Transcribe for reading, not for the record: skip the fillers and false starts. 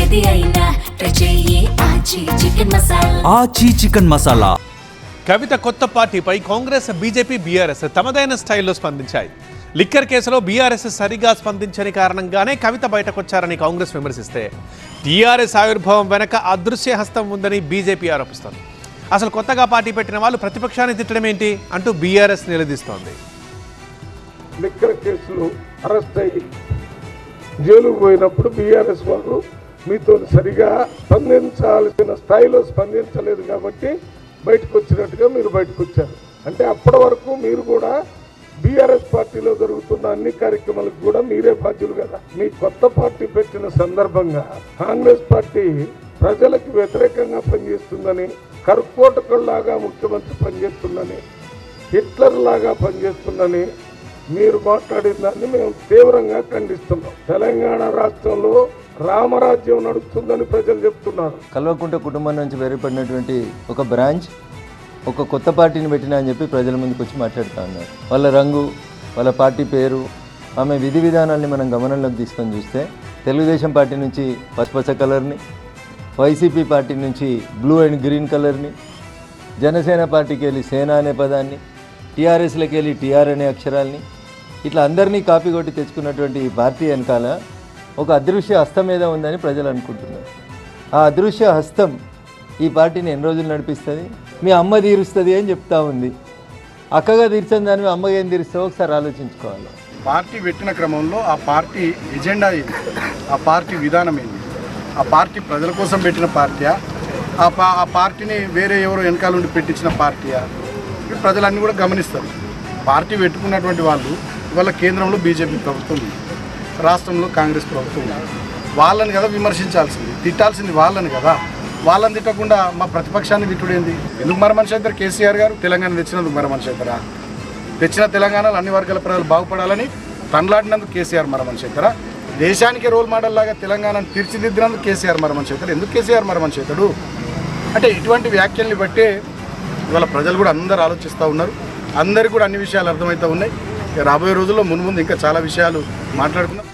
ఏది అయినా ట్రై చెయ్యి ఆచి చికెన్ మసాలా. ఆచి చికెన్ మసాలా. కవిత కొత్త పార్టీపై కాంగ్రెస్, బీజేపీ, బీఆర్ఎస్ తమదైన స్టైల్లో స్పందించాయి. లిక్కర్ కేసులో బీఆర్ఎస్ సరిగా స్పందించని కారణంగానే కవిత బయటకొచ్చారని కాంగ్రెస్ విమర్శిస్తే, టీఆర్ఎస్ ఆవిర్భావం వెనక అదృశ్య హస్తం ఉందని బీజేపీ ఆరోపిస్తోంది. అసలు కొత్తగా పార్టీ పెట్టిన వాళ్ళు ప్రతిపక్షాన్ని తిట్టడం ఏంటి అంటూ బీఆర్ఎస్ నిలదీస్తోంది. లిక్కర్ కేసులు అరెస్ట్ అయ్యి జైలుకు పోయినప్పుడు బీఆర్ఎస్ వాళ్ళు మీతో సరిగా స్పందించాల్సిన స్థాయిలో స్పందించలేదు కాబట్టి బయటకు వచ్చినట్టుగా మీరు బయటకు వచ్చారు. అంటే అప్పటి వరకు మీరు కూడా బీఆర్ఎస్ పార్టీలో జరుగుతున్న అన్ని కార్యక్రమాలకు కూడా మీరే బాధ్యులు కదా. మీ కొత్త పార్టీ పెట్టిన సందర్భంగా కాంగ్రెస్ పార్టీ ప్రజలకు వ్యతిరేకంగా పనిచేస్తుందని, కర్కోటకుల్లాగా ముఖ్యమంత్రి పనిచేస్తుందని, హిట్లర్ లాగా పనిచేస్తుందని మీరు మాట్లాడిన దాన్ని మేము తీవ్రంగా ఖండిస్తున్నాం. తెలంగాణ రాష్ట్రంలో రామరాజ్యం నడుస్తుందని ప్రజలు చెప్తున్నారు. కల్వకుంట్ల కుటుంబం నుంచి వేరుపడినటువంటి ఒక బ్రాంచ్ ఒక కొత్త పార్టీని పెట్టినా అని చెప్పి ప్రజల ముందుకు వచ్చి మాట్లాడుతూ ఉన్నారు. వాళ్ళ రంగు, వాళ్ళ పార్టీ పేరు, ఆమె విధి విధానాల్ని మనం గమనంలోకి తీసుకొని చూస్తే తెలుగుదేశం పార్టీ నుంచి పసుపచ్చ కలర్ని, వైసీపీ పార్టీ నుంచి బ్లూ అండ్ గ్రీన్ కలర్ని, జనసేన పార్టీకి వెళ్ళి సేన అనే పదాన్ని, టీఆర్ఎస్లోకి వెళ్ళి టీఆర్ అనే అక్షరాల్ని, ఇట్లా అందరినీ కాపీ కొట్టి తెచ్చుకున్నటువంటి ఈ పార్టీ వెనకాల ఒక అదృశ్య హస్తం మీద ఉందని ప్రజలు అనుకుంటున్నారు. ఆ అదృశ్య హస్తం ఈ పార్టీని ఎన్ని రోజులు నడిపిస్తుంది, మీ అమ్మ తీరుస్తుంది అని చెప్తా ఉంది. అక్కగా తీర్చని దాన్ని అమ్మగా ఏం తీరుస్తావో ఒకసారి ఆలోచించుకోవాలి. పార్టీ పెట్టిన క్రమంలో ఆ పార్టీ ఎజెండా ఏంటి, ఆ పార్టీ విధానం ఏంటి, ఆ పార్టీ ప్రజల కోసం పెట్టిన పార్టీయా, ఆ పార్టీని వేరే ఎవరో వెనకాల నుండి పెట్టించిన పార్టీయా, ఇవి ప్రజలన్నీ కూడా గమనిస్తారు. పార్టీ పెట్టుకున్నటువంటి వాళ్ళు ఇవాళ కేంద్రంలో బీజేపీ ప్రభుత్వం ఉంది, రాష్ట్రంలో కాంగ్రెస్ ప్రభుత్వం ఉంది. వాళ్ళని కదా విమర్శించాల్సింది, తిట్టాల్సింది వాళ్ళని కదా. వాళ్ళని తిట్టకుండా మా ప్రతిపక్షాన్ని తిట్టుడేంది? ఎందుకు మరమనిషి అవుతారు? కేసీఆర్ గారు తెలంగాణ తెచ్చినందుకు మరమనిషి అవుతారా? తెచ్చిన తెలంగాణలో అన్ని వర్గాల ప్రజలు బాగుపడాలని తనలాడినందుకు కేసీఆర్ మరమనిషి అవుతారా? దేశానికి రోల్ మోడల్ లాగా తెలంగాణను తీర్చిదిద్దినందుకు కేసీఆర్ మరమనిషి అవుతారు. ఎందుకు కేసీఆర్ మరమనిషి అవుతాడు? అంటే ఇటువంటి వ్యాఖ్యల్ని బట్టే ఇవాళ ప్రజలు కూడా అందరూ ఆలోచిస్తూ ఉన్నారు. అందరికీ కూడా అన్ని విషయాలు అర్థమవుతూ ఉన్నాయి. రాబోయే రోజుల్లో మున్ముందు ఇంకా చాలా విషయాలు మాట్లాడుకుందాం.